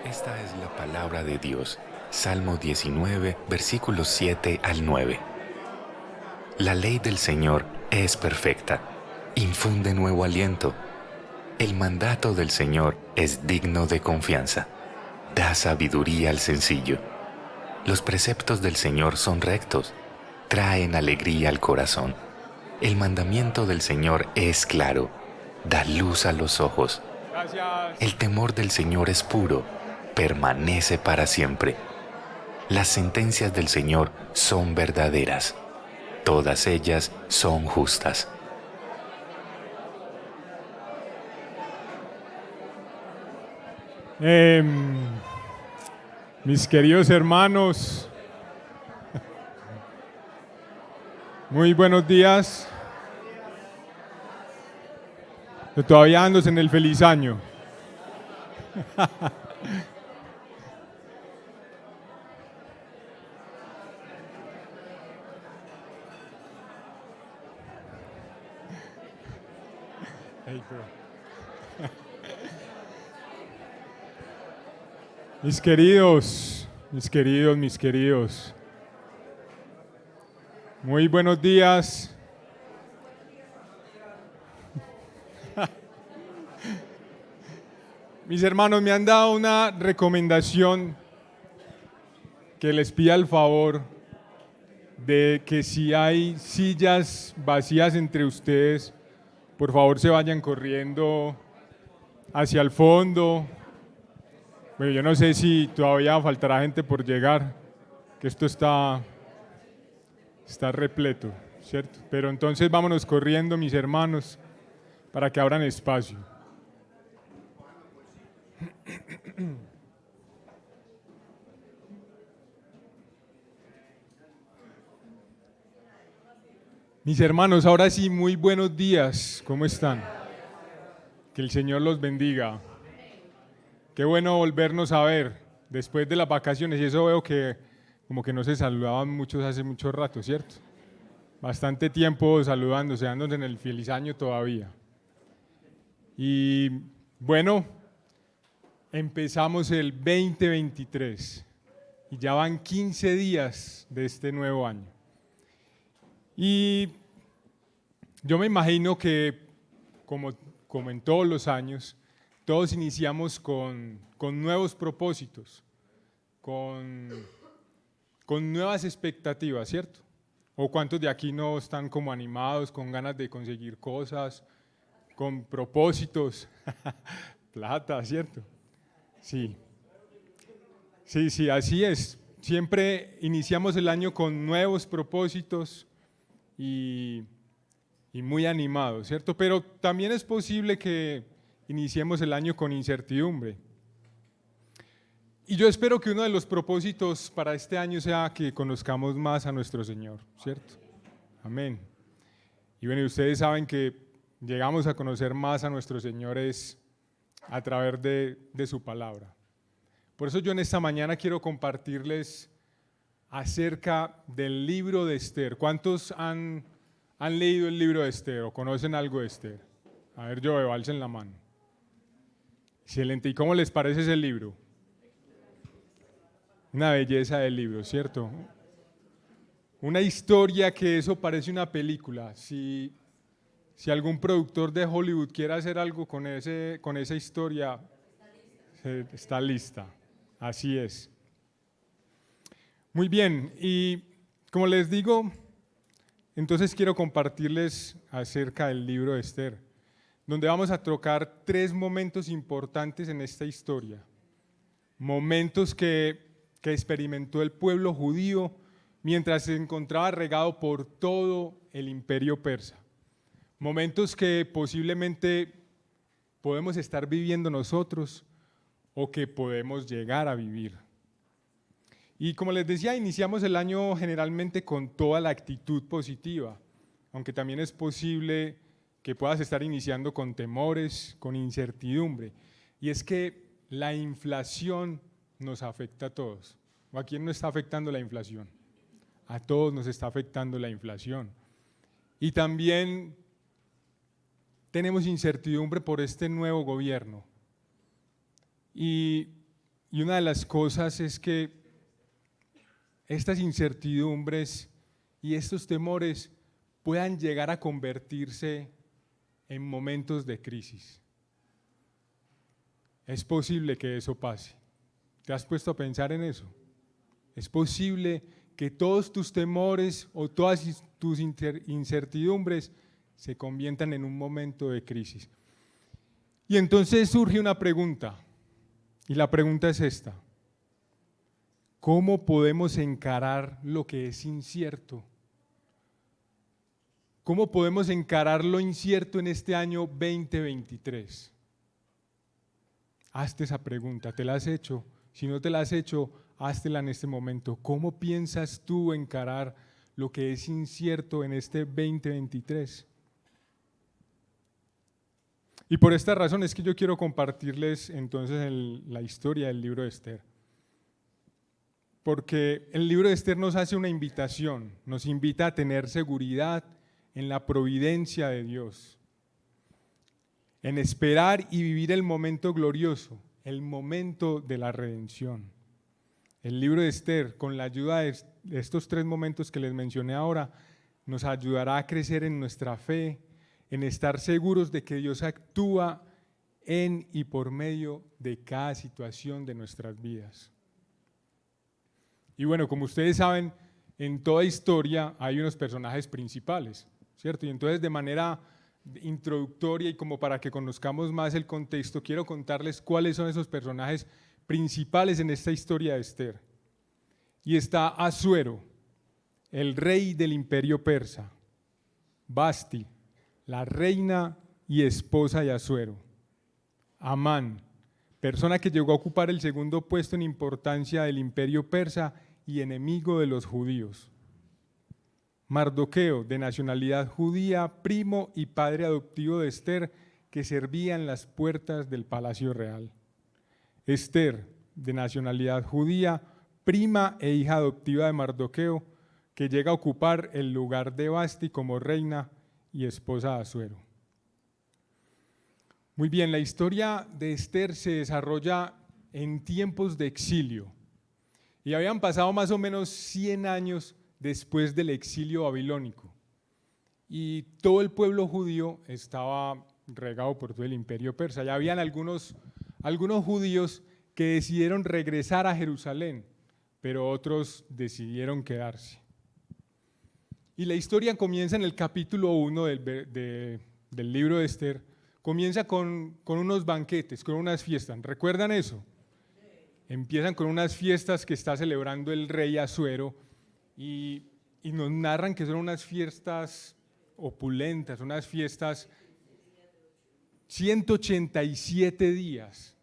Esta es la palabra de Dios. Salmo 19, versículos 7 al 9. La ley del Señor es perfecta, infunde nuevo aliento. El mandato del Señor es digno de confianza, da sabiduría al sencillo. Los preceptos del Señor son rectos, traen alegría al corazón. El mandamiento del Señor es claro, da luz a los ojos. Gracias. El temor del Señor es puro, permanece para siempre. Las sentencias del Señor son verdaderas, todas ellas son justas. Mis queridos hermanos, muy buenos días. Todavía ando en el feliz año. Mis queridos, mis queridos. Muy buenos días. Mis hermanos, me han dado una recomendación que les pida el favor de que si hay sillas vacías entre ustedes, por favor se vayan corriendo hacia el fondo. Bueno, yo no sé si todavía faltará gente por llegar, que esto está repleto, ¿cierto? Pero entonces vámonos corriendo, mis hermanos, para que abran espacio. Mis hermanos, ahora sí, muy buenos días. ¿Cómo están? Que el Señor los bendiga. Qué bueno volvernos a ver después de las vacaciones. Y eso veo que como que no se saludaban muchos hace mucho rato, ¿cierto? Bastante tiempo saludándose, dándose en el feliz año todavía. Y bueno, empezamos el 2023 y ya van 15 días de este nuevo año. Y yo me imagino que, como en todos los años, todos iniciamos con nuevos propósitos, con nuevas expectativas, ¿cierto? ¿O cuántos de aquí no están como animados, con ganas de conseguir cosas, con propósitos? Plata, ¿cierto? Sí. Sí, así es. Siempre iniciamos el año con nuevos propósitos y muy animados, ¿cierto? Pero también es posible que iniciemos el año con incertidumbre. Y yo espero que uno de los propósitos para este año sea que conozcamos más a nuestro Señor, ¿cierto? Amén. Y bueno, ustedes saben que llegamos a conocer más a nuestro Señor es a través de su palabra. Por eso yo en esta mañana quiero compartirles acerca del libro de Esther. ¿Cuántos han leído el libro de Esther o conocen algo de Esther? A ver, yo veo, alcen la mano. Excelente. ¿Y cómo les parece ese libro? Una belleza del libro, ¿cierto? Una historia que eso parece una película. Si algún productor de Hollywood quiere hacer algo con esa historia, está lista. Así es. Muy bien, y como les digo, entonces quiero compartirles acerca del libro de Esther, donde vamos a tocar 3 momentos importantes en esta historia. Momentos que experimentó el pueblo judío mientras se encontraba regado por todo el imperio persa. Momentos que posiblemente podemos estar viviendo nosotros o que podemos llegar a vivir. Y como les decía, iniciamos el año generalmente con toda la actitud positiva, aunque también es posible que puedas estar iniciando con temores, con incertidumbre. Y es que la inflación nos afecta a todos. ¿O a quién no está afectando la inflación? A todos nos está afectando la inflación. Y también tenemos incertidumbre por este nuevo gobierno. Y Y una de las cosas es que estas incertidumbres y estos temores puedan llegar a convertirse en momentos de crisis. Es posible que eso pase. ¿Te has puesto a pensar en eso? Es posible que todos tus temores o todas tus incertidumbres se conviertan en un momento de crisis. Y entonces surge una pregunta, y la pregunta es esta: ¿cómo podemos encarar lo que es incierto? ¿Cómo podemos encarar lo incierto en este año 2023? Hazte esa pregunta, ¿te la has hecho? Si no te la has hecho, háztela en este momento. ¿Cómo piensas tú encarar lo que es incierto en este 2023? Y por esta razón es que yo quiero compartirles entonces la historia del libro de Esther. Porque el libro de Esther nos hace una invitación, nos invita a tener seguridad en la providencia de Dios, en esperar y vivir el momento glorioso, el momento de la redención. El libro de Esther, con la ayuda de estos 3 momentos que les mencioné ahora, nos ayudará a crecer en nuestra fe, en estar seguros de que Dios actúa en y por medio de cada situación de nuestras vidas. Y bueno, como ustedes saben, en toda historia hay unos personajes principales, ¿cierto? Y entonces de manera introductoria y como para que conozcamos más el contexto, quiero contarles cuáles son esos personajes principales en esta historia de Esther. Y está Asuero, el rey del imperio persa; Vasti, la reina y esposa de Asuero; Amán, persona que llegó a ocupar el segundo puesto en importancia del imperio persa y enemigo de los judíos; Mardoqueo, de nacionalidad judía, primo y padre adoptivo de Esther, que servía en las puertas del palacio real; Esther, de nacionalidad judía, prima e hija adoptiva de Mardoqueo, que llega a ocupar el lugar de Vasti como reina y esposa de Asuero. Muy bien, la historia de Esther se desarrolla en tiempos de exilio y habían pasado más o menos 100 años después del exilio babilónico y todo el pueblo judío estaba regado por todo el imperio persa. Ya habían algunos judíos que decidieron regresar a Jerusalén, pero otros decidieron quedarse. Y la historia comienza en el capítulo 1 del libro de Esther. Comienza con unos banquetes, con unas fiestas. ¿Recuerdan eso? Empiezan con unas fiestas que está celebrando el rey Asuero y nos narran que son unas fiestas opulentas, unas fiestas 187 días.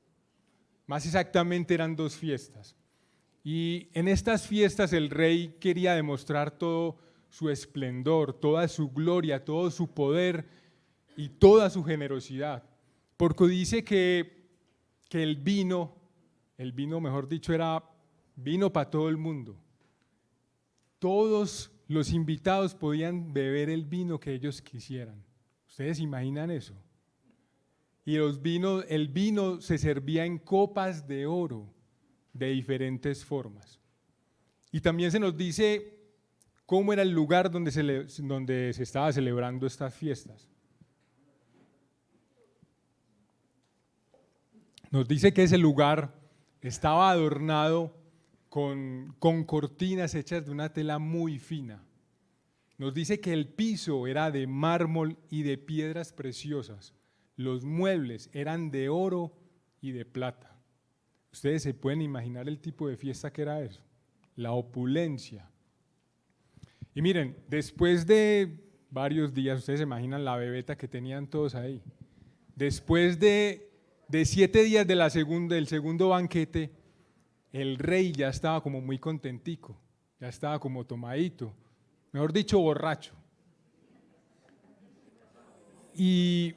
Más exactamente eran 2 fiestas. Y en estas fiestas el rey quería demostrar todo su esplendor, toda su gloria, todo su poder y toda su generosidad. Porque dice que el vino, mejor dicho, era vino para todo el mundo. Todos los invitados podían beber el vino que ellos quisieran. ¿Ustedes imaginan eso? Y el vino se servía en copas de oro de diferentes formas. Y también se nos dice cómo era el lugar donde se estaba celebrando estas fiestas. Nos dice que ese lugar estaba adornado con cortinas hechas de una tela muy fina. Nos dice que el piso era de mármol y de piedras preciosas. Los muebles eran de oro y de plata. Ustedes se pueden imaginar el tipo de fiesta que era eso, la opulencia. Y miren, después de varios días, ustedes se imaginan la bebeta que tenían todos ahí. Después de 7 días del segundo banquete, el rey ya estaba como muy contentico, ya estaba como tomadito, mejor dicho, borracho. Y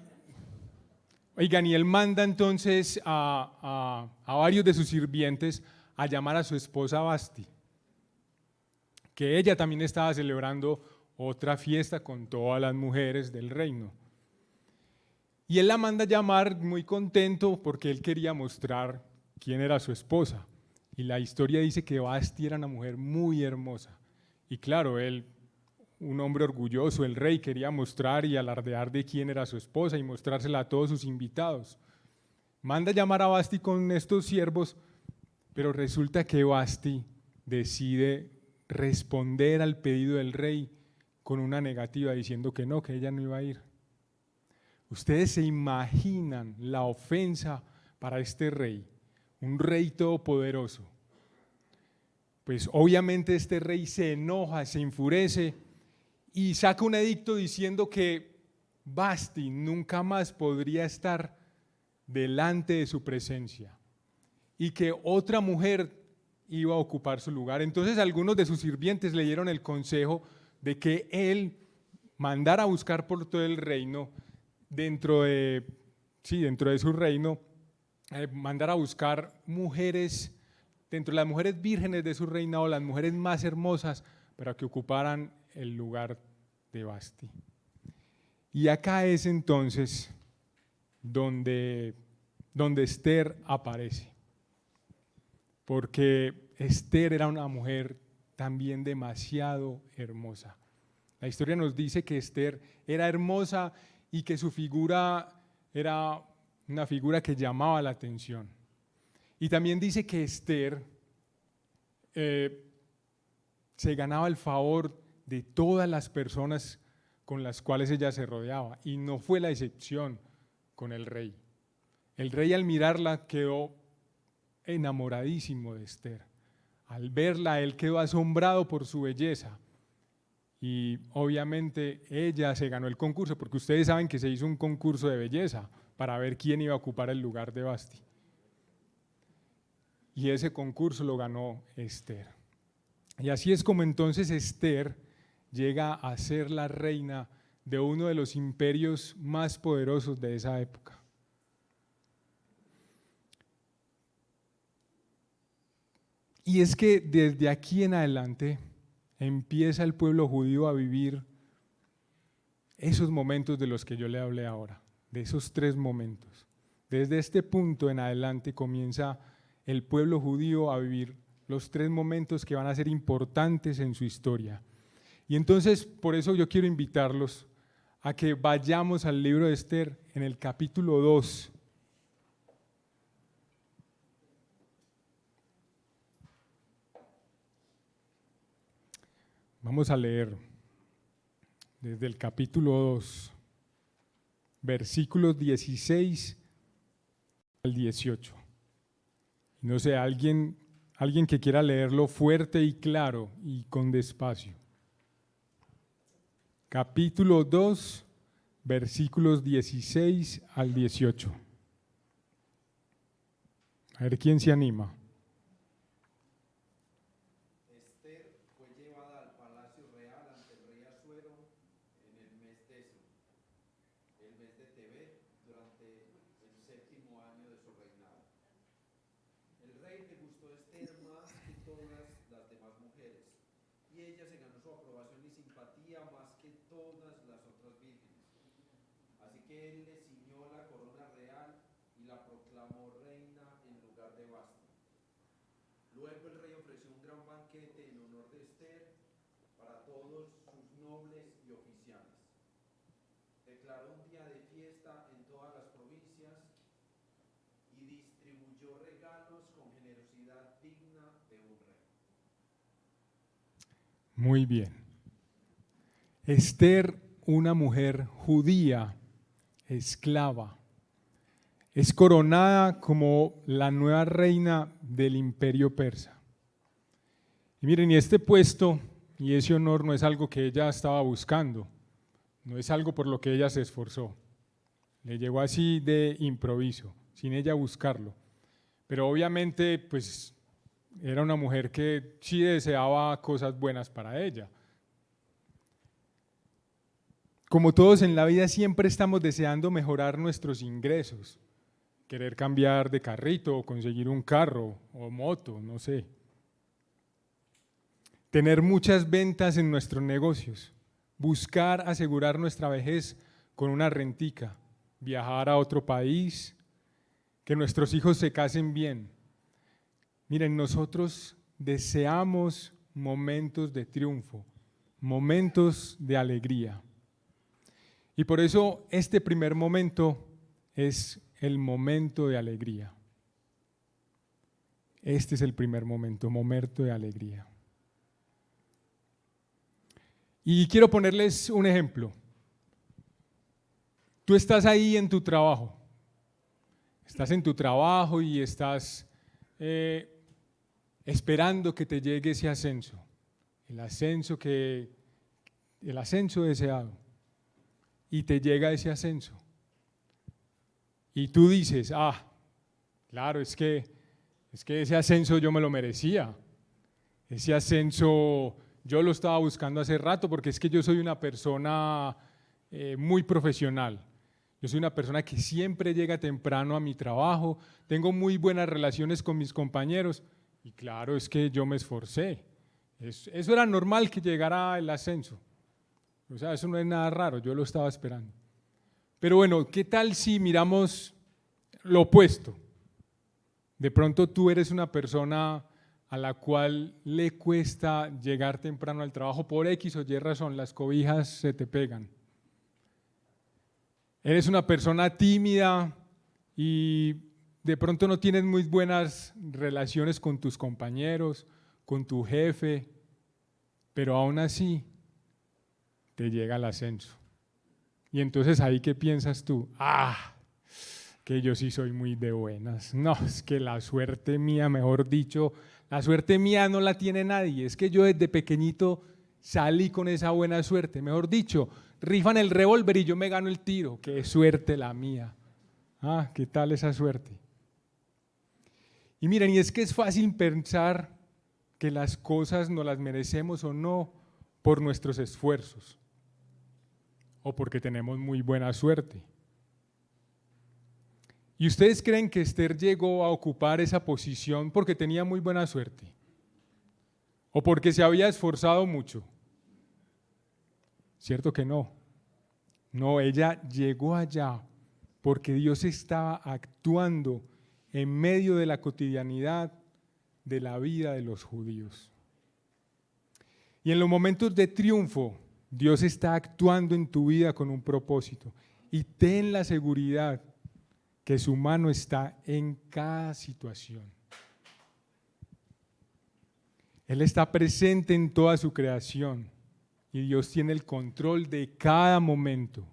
oigan, y él manda entonces a varios de sus sirvientes a llamar a su esposa Vasti, que ella también estaba celebrando otra fiesta con todas las mujeres del reino. Y él la manda a llamar muy contento porque él quería mostrar quién era su esposa. Y la historia dice que Vasti era una mujer muy hermosa. Y claro, él, un hombre orgulloso, el rey, quería mostrar y alardear de quién era su esposa y mostrársela a todos sus invitados. Manda llamar a Vasti con estos siervos, pero resulta que Vasti decide responder al pedido del rey con una negativa, diciendo que no, que ella no iba a ir. Ustedes se imaginan la ofensa para este rey, un rey todopoderoso. Pues obviamente este rey se enoja, se enfurece y saca un edicto diciendo que Vasti nunca más podría estar delante de su presencia y que otra mujer iba a ocupar su lugar. Entonces algunos de sus sirvientes le dieron el consejo de que él mandara a buscar por todo el reino, dentro de su reino, mandara a buscar mujeres, dentro de las mujeres vírgenes de su reinado, las mujeres más hermosas, para que ocuparan el lugar de Vasti. Y acá es entonces donde Esther aparece, porque Esther era una mujer también demasiado hermosa. La historia nos dice que Esther era hermosa y que su figura era una figura que llamaba la atención. Y también dice que Esther se ganaba el favor de todas las personas con las cuales ella se rodeaba, y no fue la excepción con el rey. El rey, al mirarla, quedó enamoradísimo de Esther. Al verla, él quedó asombrado por su belleza. Y obviamente ella se ganó el concurso, porque ustedes saben que se hizo un concurso de belleza para ver quién iba a ocupar el lugar de Vasti. Y ese concurso lo ganó Esther. Y así es como entonces Esther llega a ser la reina de uno de los imperios más poderosos de esa época. Y es que desde aquí en adelante empieza el pueblo judío a vivir esos momentos de los que yo le hablé ahora, de esos 3 momentos. Desde este punto en adelante comienza el pueblo judío a vivir los 3 momentos que van a ser importantes en su historia. Y entonces, por eso yo quiero invitarlos a que vayamos al libro de Esther en el capítulo 2. Vamos a leer desde el capítulo 2, versículos 16 al 18. No sé, alguien que quiera leerlo fuerte y claro y con despacio. Capítulo 2, versículos 16 al 18. A ver quién se anima. Esther fue llevada al palacio real ante el rey Asuero en el mes décimo, el mes de Tebet, durante el 7º año de su reinado. El rey le gustó a Esther más que todas las demás mujeres, y ella se ganó su aprobación y simpatía más que todas las otras vírgenes. Así que él le ciñó la corona real y la proclamó reina en lugar de Vasti. Luego el rey ofreció un gran banquete en honor de Esther para todos sus nobles y oficiales. Declaró un día de fiesta en todas las provincias y distribuyó regalos con generosidad digna de un rey. Muy bien. Esther, una mujer judía, esclava, es coronada como la nueva reina del imperio persa. Y miren, y este puesto y ese honor no es algo que ella estaba buscando, no es algo por lo que ella se esforzó. Le llegó así de improviso, sin ella buscarlo. Pero obviamente, pues, era una mujer que sí deseaba cosas buenas para ella. Como todos en la vida, siempre estamos deseando mejorar nuestros ingresos, querer cambiar de carrito o conseguir un carro o moto, no sé. Tener muchas ventas en nuestros negocios, buscar asegurar nuestra vejez con una rentica, viajar a otro país, que nuestros hijos se casen bien, Miren, nosotros deseamos momentos de triunfo, momentos de alegría. Y por eso este primer momento es el momento de alegría. Este es el primer momento de alegría. Y quiero ponerles un ejemplo. Tú estás ahí en tu trabajo. Estás en tu trabajo y estás esperando que te llegue ese ascenso, el ascenso deseado, y te llega ese ascenso. Y tú dices, claro, es que ese ascenso yo me lo merecía, ese ascenso yo lo estaba buscando hace rato, porque es que yo soy una persona muy profesional. Yo soy una persona que siempre llega temprano a mi trabajo, tengo muy buenas relaciones con mis compañeros y claro, es que yo me esforcé. Eso era normal que llegara el ascenso. O sea, eso no es nada raro, yo lo estaba esperando. Pero bueno, ¿qué tal si miramos lo opuesto? De pronto tú eres una persona a la cual le cuesta llegar temprano al trabajo por X o Y razón, las cobijas se te pegan. Eres una persona tímida y de pronto no tienes muy buenas relaciones con tus compañeros, con tu jefe, pero aún así te llega el ascenso. Y entonces ahí, ¿qué piensas tú? Que yo sí soy muy de buenas. No, es que la suerte mía, mejor dicho, la suerte mía no la tiene nadie. Es que yo desde pequeñito salí con esa buena suerte. Mejor dicho, rifan el revólver y yo me gano el tiro. Qué suerte la mía. ¿Qué tal esa suerte? Y miren, y es que es fácil pensar que las cosas no las merecemos o no por nuestros esfuerzos o porque tenemos muy buena suerte. ¿Y ustedes creen que Esther llegó a ocupar esa posición porque tenía muy buena suerte? ¿O porque se había esforzado mucho? Cierto que no. No, ella llegó allá porque Dios estaba actuando en medio de la cotidianidad de la vida de los judíos. Y en los momentos de triunfo, Dios está actuando en tu vida con un propósito. Y ten la seguridad que su mano está en cada situación. Él está presente en toda su creación y Dios tiene el control de cada momento,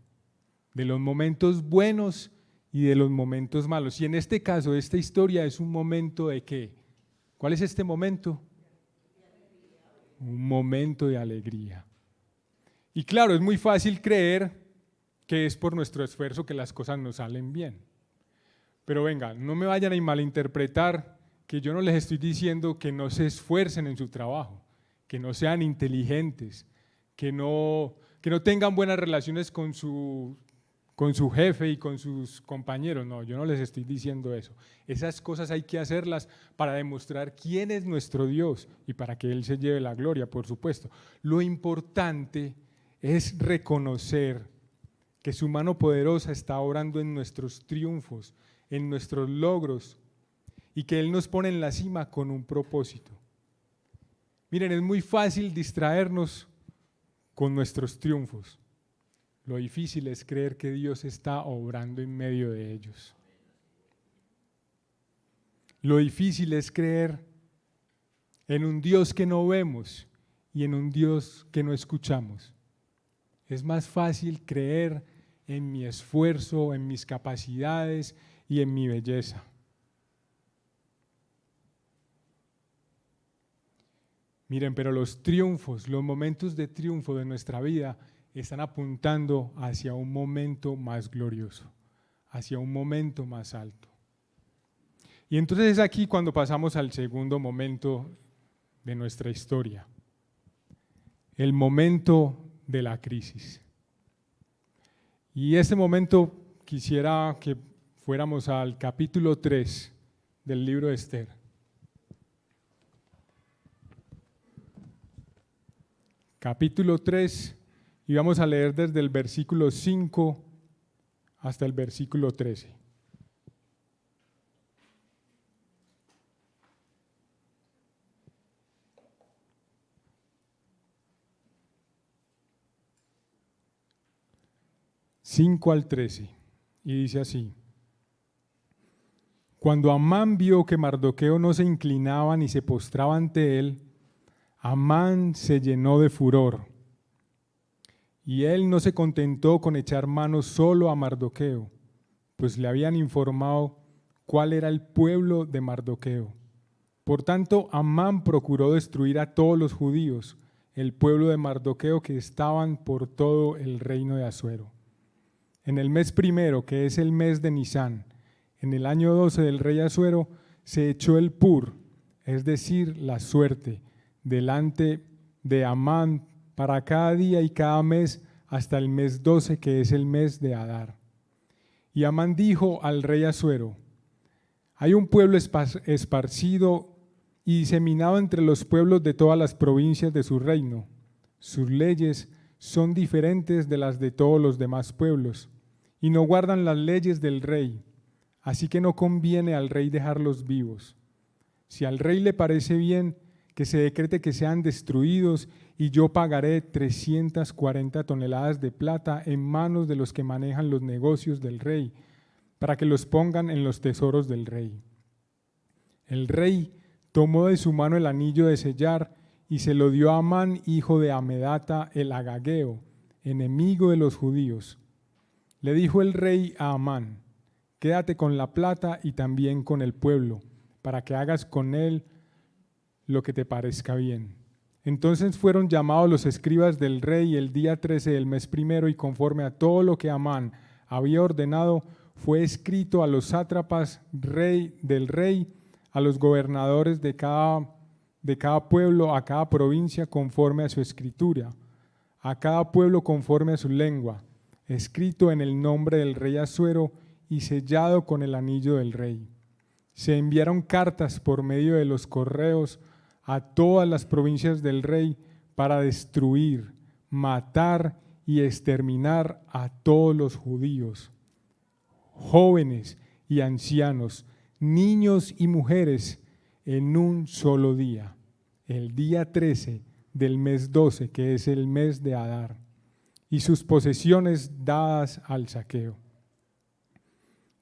de los momentos buenos y de los momentos malos. Y en este caso, esta historia es un momento de ¿qué? ¿Cuál es este momento? Un momento de alegría. Y claro, es muy fácil creer que es por nuestro esfuerzo que las cosas nos salen bien. Pero venga, no me vayan a malinterpretar que yo no les estoy diciendo que no se esfuercen en su trabajo, que no sean inteligentes, que no tengan buenas relaciones con su jefe y con sus compañeros. No, yo no les estoy diciendo eso. Esas cosas hay que hacerlas para demostrar quién es nuestro Dios y para que Él se lleve la gloria, por supuesto. Lo importante es reconocer que su mano poderosa está obrando en nuestros triunfos, en nuestros logros, y que Él nos pone en la cima con un propósito. Miren, es muy fácil distraernos con nuestros triunfos. Lo difícil es creer que Dios está obrando en medio de ellos. Lo difícil es creer en un Dios que no vemos y en un Dios que no escuchamos. Es más fácil creer en mi esfuerzo, en mis capacidades y en mi belleza. Miren, pero los triunfos, los momentos de triunfo de nuestra vida están apuntando hacia un momento más glorioso, hacia un momento más alto. Y entonces es aquí cuando pasamos al segundo momento de nuestra historia, el momento de la crisis. Y este momento quisiera que fuéramos al capítulo 3 del libro de Esther. Capítulo 3, y vamos a leer desde el versículo 5 hasta el versículo 13. 5 al 13, y dice así: Cuando Amán vio que Mardoqueo no se inclinaba ni se postraba ante él, Amán se llenó de furor. Y él no se contentó con echar mano solo a Mardoqueo, pues le habían informado cuál era el pueblo de Mardoqueo. Por tanto, Amán procuró destruir a todos los judíos, el pueblo de Mardoqueo, que estaban por todo el reino de Asuero. En el mes primero, que es el mes de Nisán, en el año 12 del rey Asuero, se echó el pur, es decir, la suerte, delante de Amán para cada día y cada mes hasta el mes 12, que es el mes de Adar. Y Amán dijo al rey Asuero: hay un pueblo esparcido y diseminado entre los pueblos de todas las provincias de su reino. Sus leyes son diferentes de las de todos los demás pueblos, y no guardan las leyes del rey, así que no conviene al rey dejarlos vivos. Si al rey le parece bien, que se decrete que sean destruidos, y yo pagaré 340 toneladas de plata en manos de los que manejan los negocios del rey, para que los pongan en los tesoros del rey. El rey tomó de su mano el anillo de sellar y se lo dio a Amán, hijo de Amedata el Agageo, enemigo de los judíos. Le dijo el rey a Amán: quédate con la plata y también con el pueblo, para que hagas con él lo que te parezca bien. Entonces fueron llamados los escribas del rey el día 13 del mes primero, y conforme a todo lo que Amán había ordenado, fue escrito a los sátrapas del rey, a los gobernadores de cada pueblo, a cada provincia conforme a su escritura, a cada pueblo conforme a su lengua, escrito en el nombre del rey Asuero y sellado con el anillo del rey. Se enviaron cartas por medio de los correos a todas las provincias del rey para destruir, matar y exterminar a todos los judíos, jóvenes y ancianos, niños y mujeres, en un solo día, el día 13 del mes 12, que es el mes de Adar, y sus posesiones dadas al saqueo.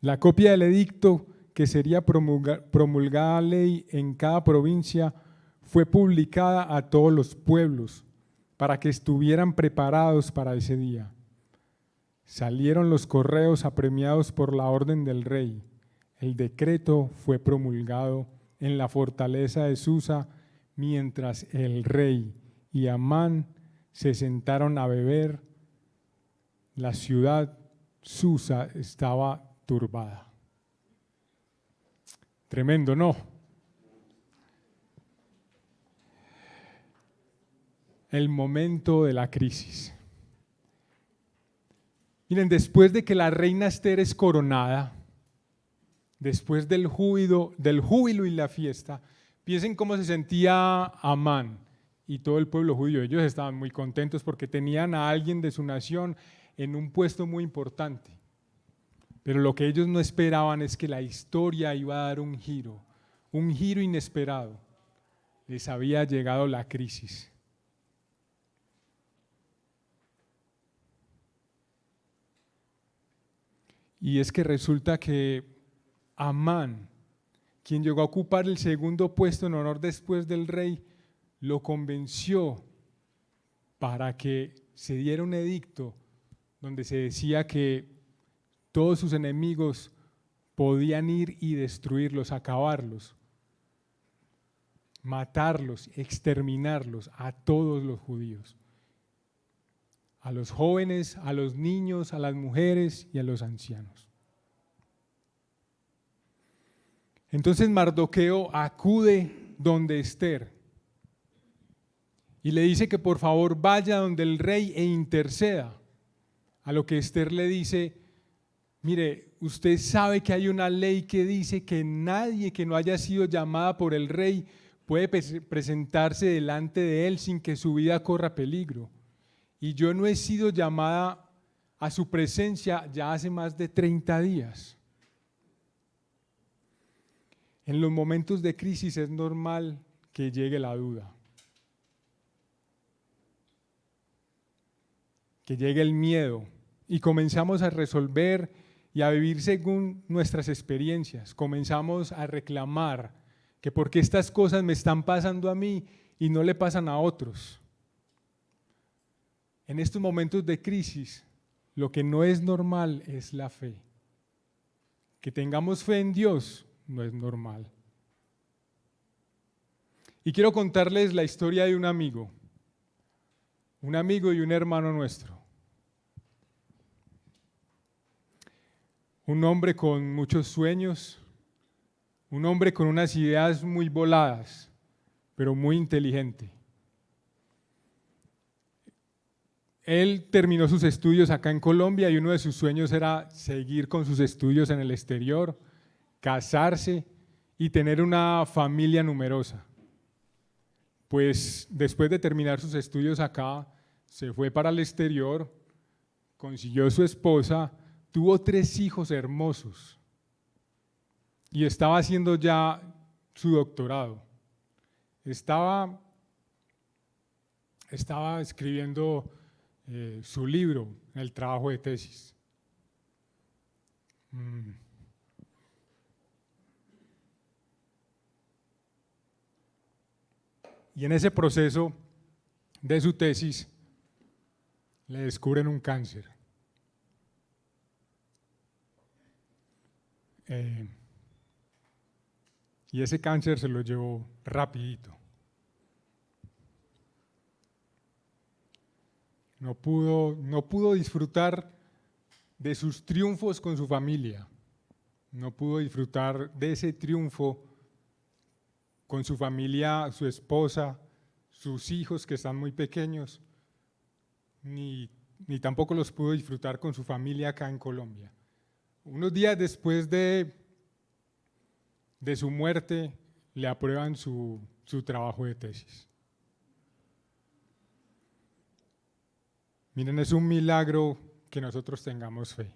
La copia del edicto, que sería promulgada ley en cada provincia, fue publicada a todos los pueblos para que estuvieran preparados para ese día. Salieron los correos apremiados por la orden del rey. El decreto fue promulgado en la fortaleza de Susa, mientras el rey y Amán se sentaron a beber. La ciudad Susa estaba turbada. Tremendo, ¿no? El momento de la crisis. Miren, después de que la reina Esther es coronada, después del júbilo y la fiesta, piensen cómo se sentía Amán y todo el pueblo judío. Ellos estaban muy contentos porque tenían a alguien de su nación en un puesto muy importante. Pero lo que ellos no esperaban es que la historia iba a dar un giro inesperado. Les había llegado la crisis. Y es que resulta que Amán, quien llegó a ocupar el segundo puesto en honor después del rey, lo convenció para que se diera un edicto donde se decía que todos sus enemigos podían ir y destruirlos, acabarlos, matarlos, exterminarlos a todos los judíos, a los jóvenes, a los niños, a las mujeres y a los ancianos. Entonces Mardoqueo acude donde Esther y le dice que por favor vaya donde el rey e interceda. A lo que Esther le dice: mire, usted sabe que hay una ley que dice que nadie que no haya sido llamada por el rey puede presentarse delante de él sin que su vida corra peligro. Y yo no he sido llamada a su presencia ya hace más de 30 días. En los momentos de crisis es normal que llegue la duda, que llegue el miedo, y comenzamos a resolver y a vivir según nuestras experiencias. Comenzamos a reclamar que por qué estas cosas me están pasando a mí y no le pasan a otros. En estos momentos de crisis, lo que no es normal es la fe. Que tengamos fe en Dios no es normal. Y quiero contarles la historia de un amigo y un hermano nuestro. Un hombre con muchos sueños, un hombre con unas ideas muy voladas, pero muy inteligente. Él terminó sus estudios acá en Colombia y uno de sus sueños era seguir con sus estudios en el exterior, casarse y tener una familia numerosa. Pues después de terminar sus estudios acá, se fue para el exterior, consiguió su esposa, tuvo 3 hijos hermosos y estaba haciendo ya su doctorado. Estaba escribiendo su libro, el trabajo de tesis. Y en ese proceso de su tesis le descubren un cáncer. Y ese cáncer se lo llevó rapidito. No pudo disfrutar de sus triunfos con su familia. No pudo disfrutar de ese triunfo con su familia, su esposa, sus hijos que están muy pequeños, ni tampoco los pudo disfrutar con su familia acá en Colombia. Unos días después de su muerte, le aprueban su trabajo de tesis. Miren, es un milagro que nosotros tengamos fe.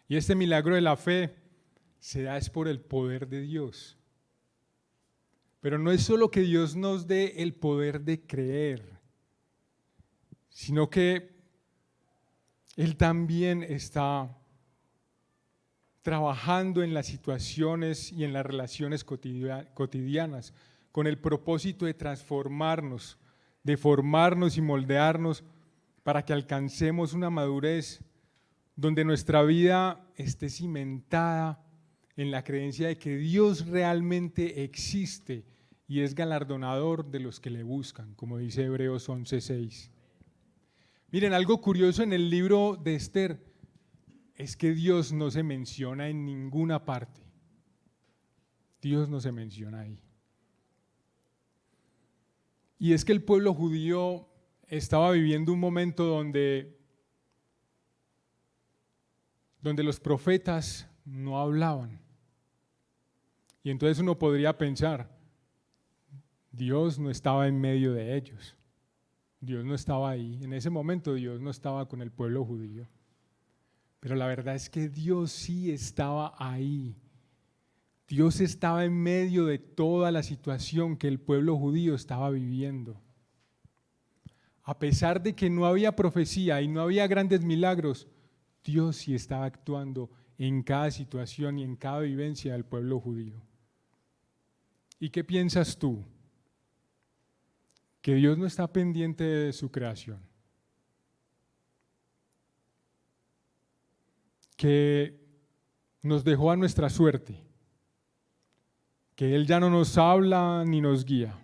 Y este milagro de la fe se da es por el poder de Dios. Pero no es solo que Dios nos dé el poder de creer, sino que Él también está trabajando en las situaciones y en las relaciones cotidianas con el propósito de transformarnos, de formarnos y moldearnos para que alcancemos una madurez donde nuestra vida esté cimentada en la creencia de que Dios realmente existe y es galardonador de los que le buscan, como dice Hebreos 11:6. Miren, algo curioso en el libro de Esther es que Dios no se menciona en ninguna parte. Dios no se menciona ahí. Y es que el pueblo judío estaba viviendo un momento donde los profetas no hablaban. Y entonces uno podría pensar, Dios no estaba en medio de ellos. Dios no estaba ahí. En ese momento Dios no estaba con el pueblo judío. Pero la verdad es que Dios sí estaba ahí. Dios estaba en medio de toda la situación que el pueblo judío estaba viviendo. A pesar de que no había profecía y no había grandes milagros, Dios sí estaba actuando en cada situación y en cada vivencia del pueblo judío. ¿Y qué piensas tú? ¿Que Dios no está pendiente de su creación? ¿Que nos dejó a nuestra suerte? ¿Que Él ya no nos habla ni nos guía?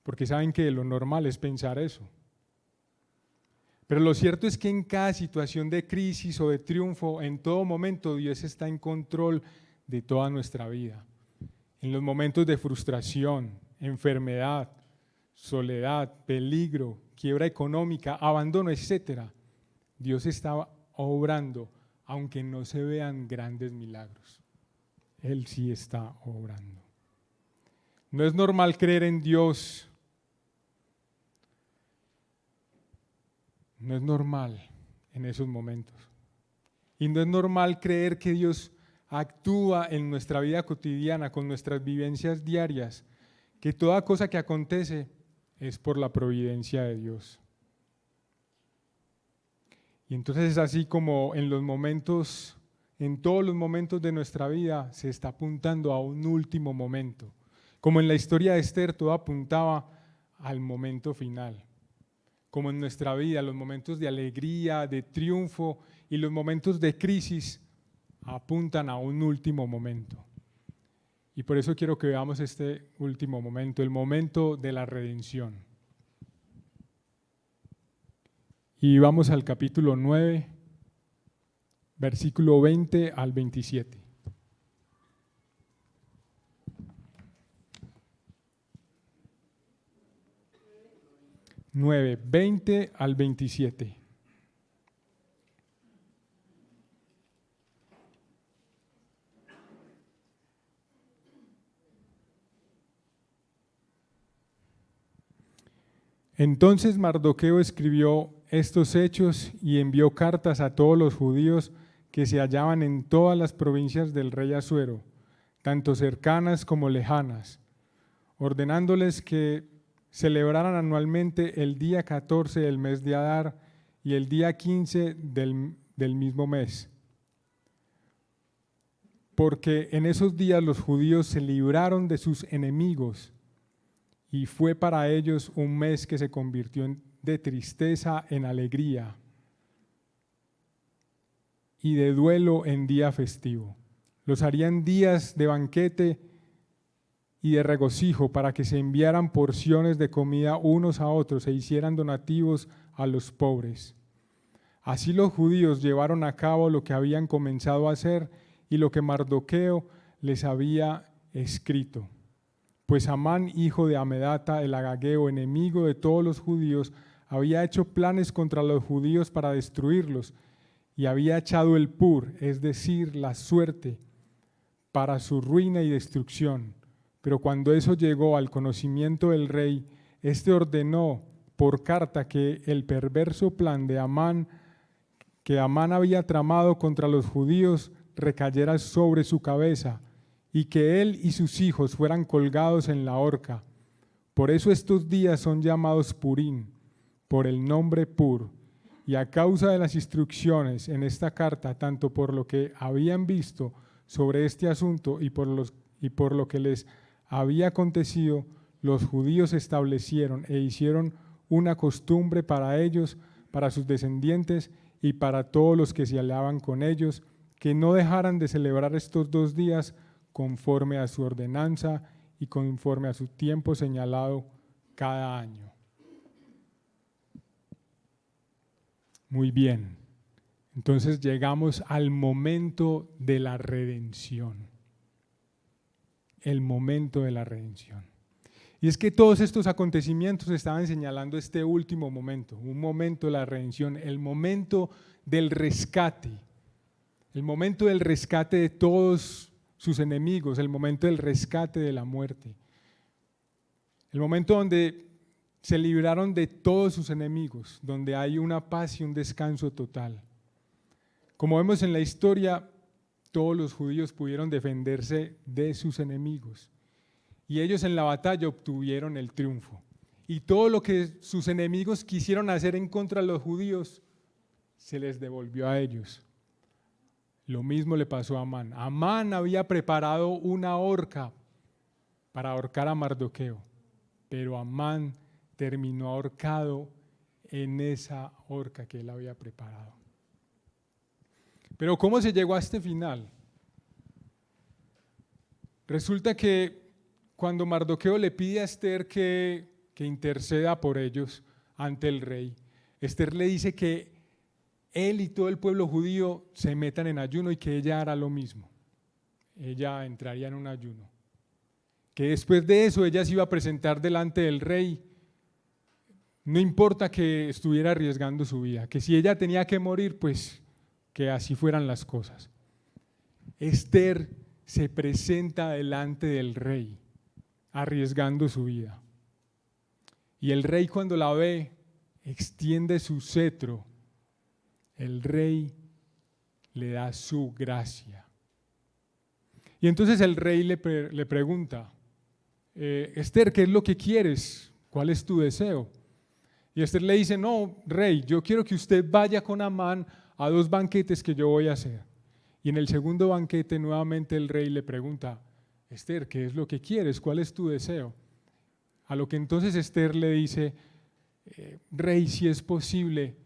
Porque saben que lo normal es pensar eso. Pero lo cierto es que en cada situación de crisis o de triunfo, en todo momento Dios está en control de toda nuestra vida. En los momentos de frustración, enfermedad, soledad, peligro, quiebra económica, abandono, etc. Dios está obrando, aunque no se vean grandes milagros. Él sí está obrando. No es normal creer en Dios. No es normal en esos momentos. Y no es normal creer que Dios actúa en nuestra vida cotidiana, con nuestras vivencias diarias, que toda cosa que acontece es por la providencia de Dios. Y entonces es así como en todos los momentos de nuestra vida se está apuntando a un último momento. Como en la historia de Esther, todo apuntaba al momento final. Como en nuestra vida, los momentos de alegría, de triunfo y los momentos de crisis apuntan a un último momento. Y por eso quiero que veamos este último momento, el momento de la redención. Y vamos al capítulo 9, versículo 20 al 27. Nueve, 20 al 27. Entonces Mardoqueo escribió estos hechos y envió cartas a todos los judíos que se hallaban en todas las provincias del rey Asuero, tanto cercanas como lejanas, ordenándoles que celebraran anualmente el día 14 del mes de Adar y el día 15 del mismo mes. Porque en esos días los judíos se libraron de sus enemigos y fue para ellos un mes que se convirtió de tristeza en alegría y de duelo en día festivo. Los harían días de banquete y de regocijo para que se enviaran porciones de comida unos a otros e hicieran donativos a los pobres. Así los judíos llevaron a cabo lo que habían comenzado a hacer y lo que Mardoqueo les había escrito. Pues Amán, hijo de Amedata, el agageo, enemigo de todos los judíos, había hecho planes contra los judíos para destruirlos y había echado el pur, es decir, la suerte, para su ruina y destrucción. Pero cuando eso llegó al conocimiento del rey, éste ordenó por carta que el perverso plan de Amán, que Amán había tramado contra los judíos, recayera sobre su cabeza y que él y sus hijos fueran colgados en la horca. Por eso estos días son llamados Purim, por el nombre Pur, y a causa de las instrucciones en esta carta, tanto por lo que habían visto sobre este asunto y por lo que les había acontecido, los judíos establecieron e hicieron una costumbre para ellos, para sus descendientes y para todos los que se hallaban con ellos, que no dejaran de celebrar estos 2 días conforme a su ordenanza y conforme a su tiempo señalado cada año. Muy bien, entonces llegamos al momento de la redención. El momento de la redención. Y es que todos estos acontecimientos estaban señalando este último momento, un momento de la redención, el momento del rescate, el momento del rescate de todos sus enemigos, el momento del rescate de la muerte, el momento donde se libraron de todos sus enemigos, donde hay una paz y un descanso total. Como vemos en la historia, todos los judíos pudieron defenderse de sus enemigos y ellos en la batalla obtuvieron el triunfo. Y todo lo que sus enemigos quisieron hacer en contra de los judíos se les devolvió a ellos. Lo mismo le pasó a Amán. Amán había preparado una horca para ahorcar a Mardoqueo, pero Amán terminó ahorcado en esa horca que él había preparado. Pero ¿cómo se llegó a este final? Resulta que cuando Mardoqueo le pide a Esther que interceda por ellos ante el rey, Esther le dice que él y todo el pueblo judío se metan en ayuno y que ella hará lo mismo. Ella entraría en un ayuno. Que después de eso ella se iba a presentar delante del rey, no importa que estuviera arriesgando su vida, que si ella tenía que morir, pues que así fueran las cosas. Esther se presenta delante del rey, arriesgando su vida. Y el rey cuando la ve, extiende su cetro. El rey le da su gracia. Y entonces el rey le pregunta, Esther, ¿qué es lo que quieres? ¿Cuál es tu deseo? Y Esther le dice, no, rey, yo quiero que usted vaya con Amán a 2 banquetes que yo voy a hacer. Y en el segundo banquete nuevamente el rey le pregunta, Esther, ¿qué es lo que quieres? ¿Cuál es tu deseo? A lo que entonces Esther le dice, rey, si es posible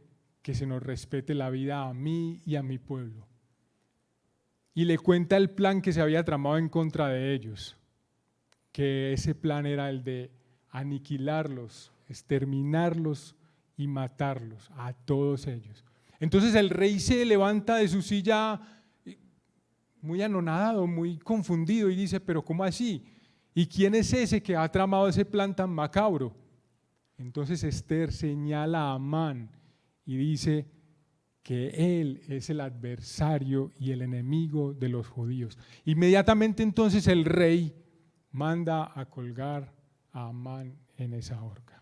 que se nos respete la vida a mí y a mi pueblo. Y le cuenta el plan que se había tramado en contra de ellos, que ese plan era el de aniquilarlos, exterminarlos y matarlos a todos ellos. Entonces el rey se levanta de su silla muy anonadado, muy confundido y dice, pero ¿cómo así? ¿Y quién es ese que ha tramado ese plan tan macabro? Entonces Esther señala a Amán y dice que él es el adversario y el enemigo de los judíos. Inmediatamente entonces el rey manda a colgar a Amán en esa horca.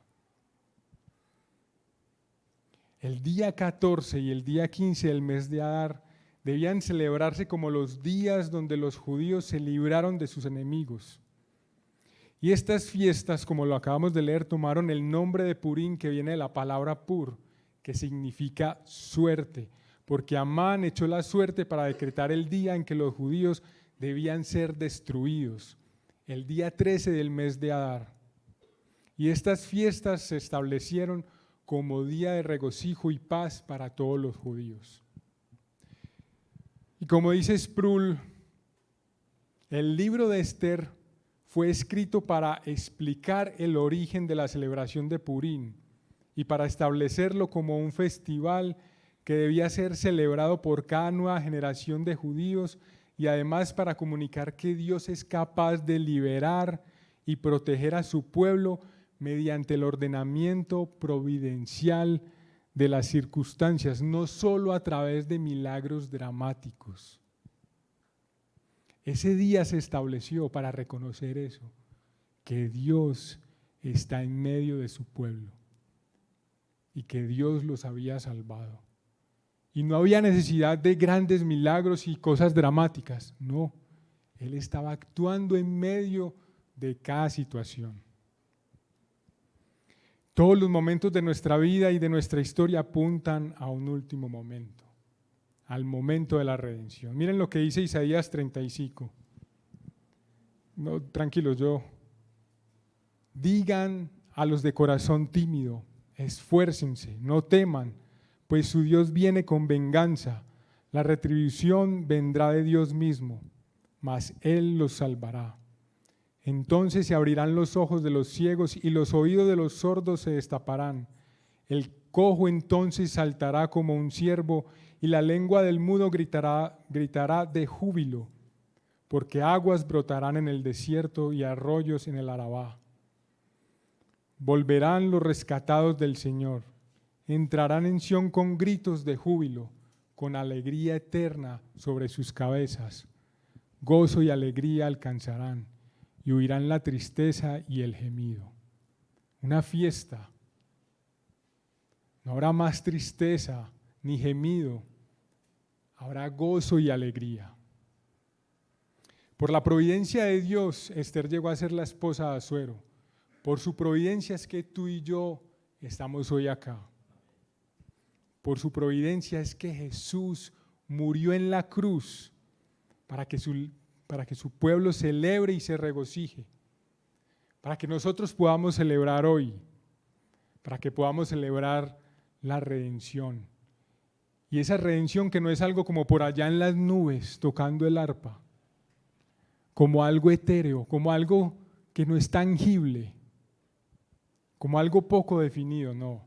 El día 14 y el día 15 del mes de Adar debían celebrarse como los días donde los judíos se libraron de sus enemigos. Y estas fiestas, como lo acabamos de leer, tomaron el nombre de Purim, que viene de la palabra pur, que significa suerte, porque Amán echó la suerte para decretar el día en que los judíos debían ser destruidos, el día 13 del mes de Adar. Y estas fiestas se establecieron como día de regocijo y paz para todos los judíos. Y como dice Sproul, el libro de Esther fue escrito para explicar el origen de la celebración de Purim y para establecerlo como un festival que debía ser celebrado por cada nueva generación de judíos y además para comunicar que Dios es capaz de liberar y proteger a su pueblo mediante el ordenamiento providencial de las circunstancias, no solo a través de milagros dramáticos. Ese día se estableció para reconocer eso, que Dios está en medio de su pueblo y que Dios los había salvado. Y no había necesidad de grandes milagros y cosas dramáticas, no, Él estaba actuando en medio de cada situación. Todos los momentos de nuestra vida y de nuestra historia apuntan a un último momento, al momento de la redención. Miren lo que dice Isaías 35. No, tranquilos, digan a los de corazón tímido, esfuércense, no teman, pues su Dios viene con venganza, la retribución vendrá de Dios mismo, mas Él los salvará. Entonces se abrirán los ojos de los ciegos y los oídos de los sordos se destaparán. El cojo entonces saltará como un ciervo y la lengua del mudo gritará de júbilo, porque aguas brotarán en el desierto y arroyos en el Arabá. Volverán los rescatados del Señor, entrarán en Sión con gritos de júbilo, con alegría eterna sobre sus cabezas. Gozo y alegría alcanzarán y huirán la tristeza y el gemido. Una fiesta. No habrá más tristeza ni gemido, habrá gozo y alegría. Por la providencia de Dios, Esther llegó a ser la esposa de Asuero. Por su providencia es que tú y yo estamos hoy acá. Por su providencia es que Jesús murió en la cruz para que su pueblo celebre y se regocije, para que nosotros podamos celebrar hoy, para que podamos celebrar la redención. Y esa redención que no es algo como por allá en las nubes tocando el arpa, como algo etéreo, como algo que no es tangible, como algo poco definido, no.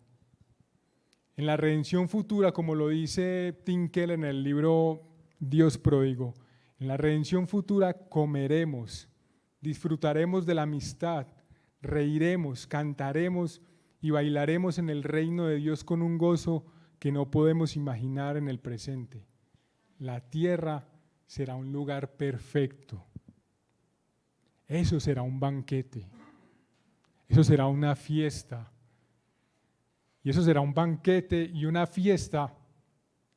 En la redención futura, como lo dice Tim Keller en el libro Dios Pródigo, en la redención futura comeremos, disfrutaremos de la amistad, reiremos, cantaremos y bailaremos en el reino de Dios con un gozo que no podemos imaginar en el presente. La tierra será un lugar perfecto. Eso será un banquete. Eso será una fiesta. Y eso será un banquete y una fiesta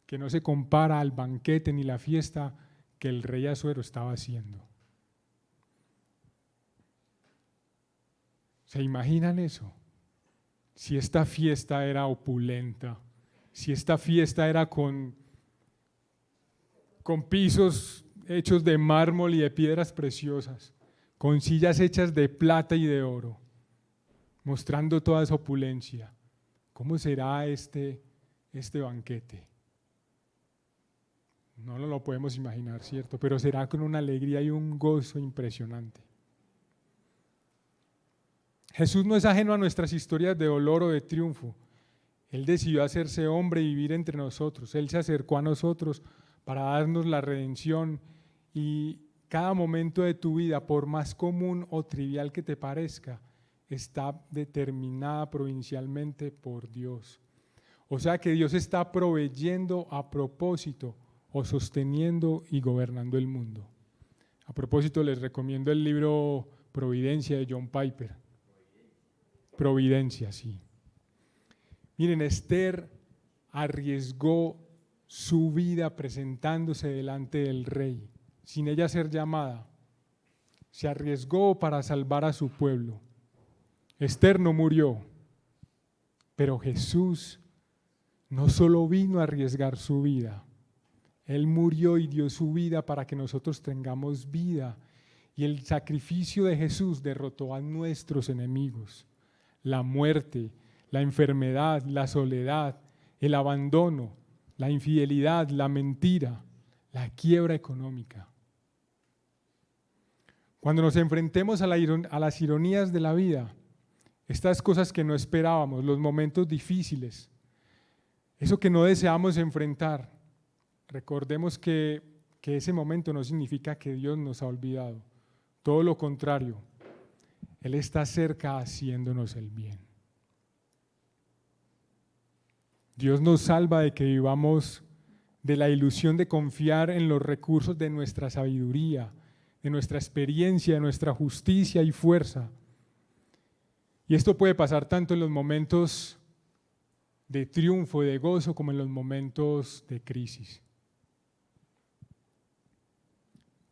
que no se compara al banquete ni la fiesta que el rey Asuero estaba haciendo. ¿Se imaginan eso? si esta fiesta era opulenta, si esta fiesta era con pisos hechos de mármol y de piedras preciosas, con sillas hechas de plata y de oro, mostrando toda esa opulencia, ¿cómo será este banquete? No lo podemos imaginar, ¿cierto? Pero será con una alegría y un gozo impresionante. Jesús no es ajeno a nuestras historias de dolor o de triunfo. Él decidió hacerse hombre y vivir entre nosotros. Él se acercó a nosotros para darnos la redención, y cada momento de tu vida, por más común o trivial que te parezca, está determinada providencialmente por Dios. O sea que Dios está proveyendo a propósito o sosteniendo y gobernando el mundo. A propósito, les recomiendo el libro Providencia de John Piper. Providencia, sí. Miren, Esther arriesgó su vida presentándose delante del rey, sin ella ser llamada. Se arriesgó para salvar a su pueblo. Esther no murió, pero Jesús no solo vino a arriesgar su vida, Él murió y dio su vida para que nosotros tengamos vida. Y el sacrificio de Jesús derrotó a nuestros enemigos, la muerte, la enfermedad, la soledad, el abandono, la infidelidad, la mentira, la quiebra económica. Cuando nos enfrentemos a las ironías de la vida, estas cosas que no esperábamos, los momentos difíciles, eso que no deseamos enfrentar, recordemos que ese momento no significa que Dios nos ha olvidado. Todo lo contrario, Él está cerca haciéndonos el bien. Dios nos salva de que vivamos de la ilusión de confiar en los recursos de nuestra sabiduría, de nuestra experiencia, de nuestra justicia y fuerza. Y esto puede pasar tanto en los momentos de triunfo y de gozo como en los momentos de crisis.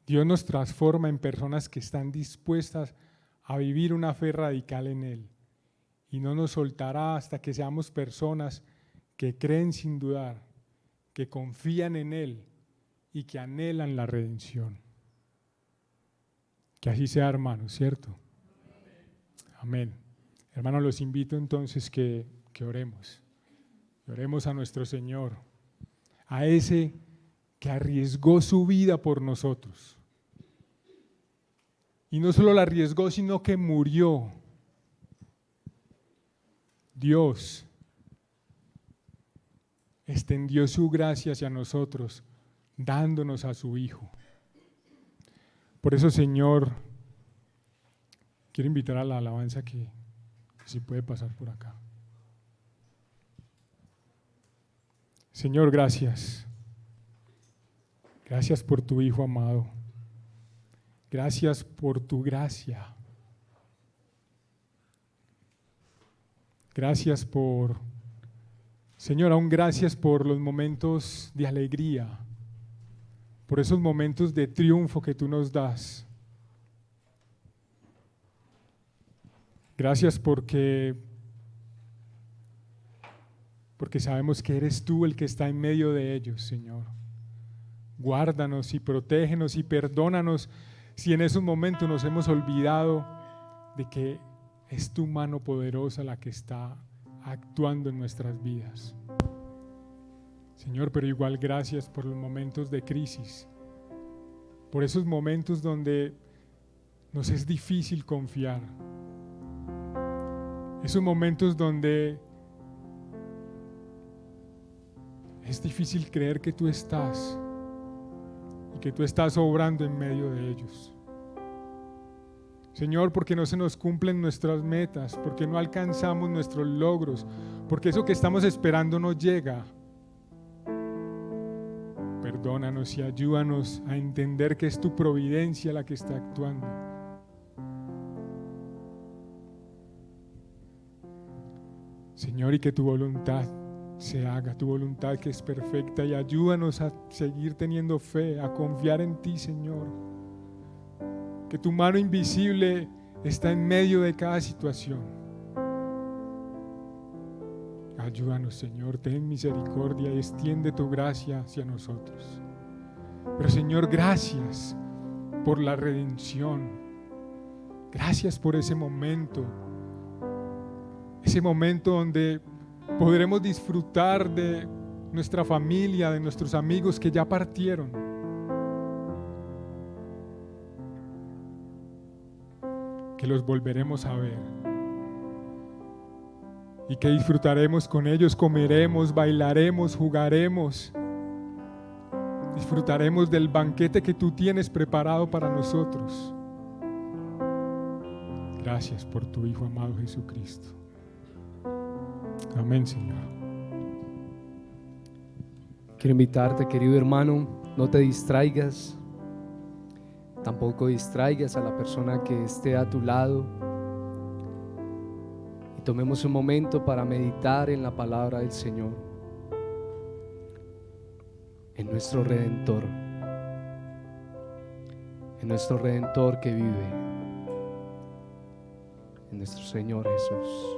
Dios nos transforma en personas que están dispuestas a vivir una fe radical en Él, y no nos soltará hasta que seamos personas que creen sin dudar, que confían en Él y que anhelan la redención. Que así sea, hermanos, ¿cierto? Amén. Hermanos, los invito entonces que oremos. Oremos a nuestro Señor, a ese que arriesgó su vida por nosotros. Y no solo la arriesgó, sino que murió. Dios extendió su gracia hacia nosotros, dándonos a su Hijo. Por eso, Señor, quiero invitar a la alabanza que si puede pasar por acá. Señor, gracias. Gracias por tu Hijo amado. Gracias por tu gracia. Gracias por, Señor, aún gracias por los momentos de alegría, por esos momentos de triunfo que tú nos das. Gracias porque sabemos que eres tú el que está en medio de ellos, Señor. Guárdanos y protégenos y perdónanos si en esos momentos nos hemos olvidado de que es tu mano poderosa la que está actuando en nuestras vidas. Señor, pero igual gracias por los momentos de crisis, por esos momentos donde nos es difícil confiar, esos momentos donde es difícil creer que tú estás y que tú estás obrando en medio de ellos. Señor, porque no se nos cumplen nuestras metas, porque no alcanzamos nuestros logros, porque eso que estamos esperando no llega. Perdónanos y ayúdanos a entender que es tu providencia la que está actuando. Señor, y que tu voluntad se haga, tu voluntad que es perfecta, y ayúdanos a seguir teniendo fe, a confiar en ti, Señor. Que tu mano invisible está en medio de cada situación. Ayúdanos, Señor, ten misericordia y extiende tu gracia hacia nosotros. Pero, Señor, gracias por la redención. Gracias por ese momento donde podremos disfrutar de nuestra familia, de nuestros amigos que ya partieron. Que los volveremos a ver y que disfrutaremos con ellos, comeremos, bailaremos, jugaremos, disfrutaremos del banquete que tú tienes preparado para nosotros. Gracias por tu Hijo amado Jesucristo. Amén, Señor. Quiero invitarte, querido hermano, no te distraigas, tampoco distraigas a la persona que esté a tu lado, y tomemos un momento para meditar en la palabra del Señor, en nuestro Redentor que vive, en nuestro Señor Jesús.